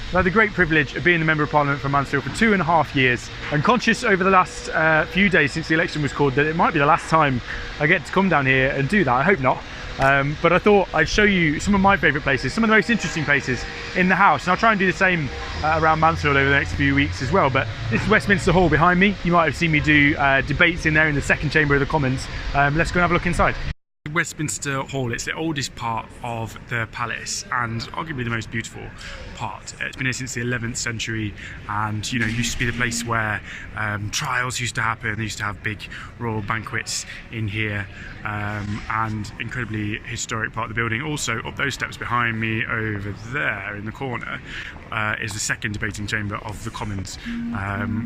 I've had the great privilege of being the Member of Parliament for Mansfield for 2.5 years, and conscious over the last few days since the election was called that it might be the last time I get to come down here and do that. I hope not. But I thought I'd show you some of my favourite places, some of the most interesting places in the house, and I'll try and do the same around Mansfield over the next few weeks as well. But this is Westminster Hall behind me. You might have seen me do debates in there in the second chamber of the Commons. Let's go and have a look inside. Westminster Hall, it's the oldest part of the palace and arguably the most beautiful part. It's been here since the 11th century, and you know, used to be the place where trials used to happen. They used to have big royal banquets in here, and incredibly historic part of the building. Also up those steps behind me over there in the corner is the second debating chamber of the Commons,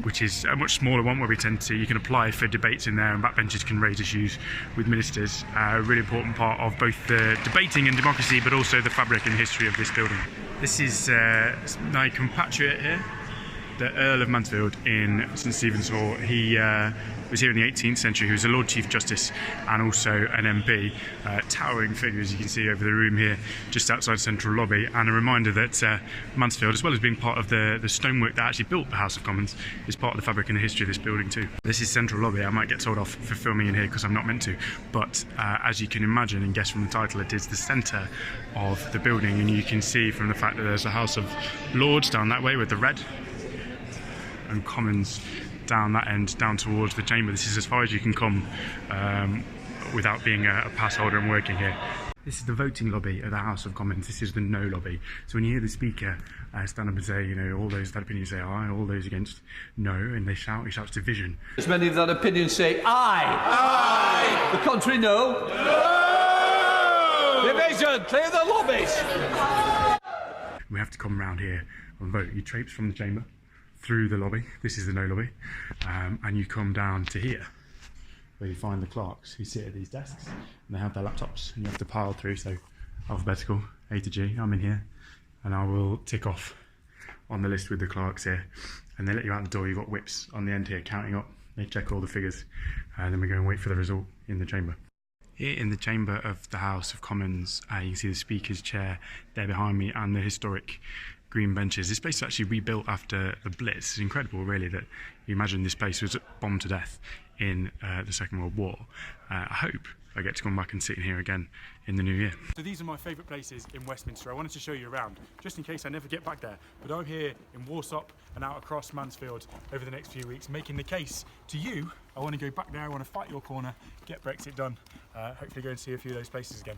which is a much smaller one where we tend to, you can apply for debates in there and backbenchers can raise issues with ministers. Really important part of both the debating and democracy, but also the fabric and history of this building. This is my compatriot here, the Earl of Mansfield in St Stevensville Hall. He was here in the 18th century. He was a Lord Chief Justice and also an MP. Towering figure, as you can see over the room here, just outside Central Lobby, and a reminder that Mansfield, as well as being part of the stonework that actually built the House of Commons, is part of the fabric and the history of this building too. This is Central Lobby. I might get told off for filming in here because I'm not meant to, but as you can imagine and guess from the title, it is the centre of the building, and you can see from the fact that there's a House of Lords down that way with the red, and Commons down that end, down towards the chamber. This is as far as you can come without being a pass holder and working here. This is the voting lobby of the House of Commons. This is the no lobby. So when you hear the speaker stand up and say, you know, all those that opinion say aye, all those against no, and they shout, he shouts division. As many of that opinion say aye. Aye. The contrary no. No. Division, clear the lobbies. We have to come round here and vote. You traipse from the chamber through the lobby, this is the no lobby, and you come down to here where you find the clerks who sit at these desks and they have their laptops, and you have to pile through, so alphabetical A to G. I'm in here and I will tick off on the list with the clerks here, and they let you out the door. You've got whips on the end here counting up, they check all the figures, and then we go and wait for the result in the chamber. Here in the chamber of the House of Commons, you can see the Speaker's chair there behind me and the historic green benches. This place was actually rebuilt after the Blitz. It's incredible, really, that you imagine this place was bombed to death in the Second World War. I hope I get to come back and sit in here again in the new year. So these are my favourite places in Westminster. I wanted to show you around, just in case I never get back there. But I'm here in Warsop and out across Mansfield over the next few weeks, making the case to you. I want to go back there, I want to fight your corner, get Brexit done, hopefully go and see a few of those places again.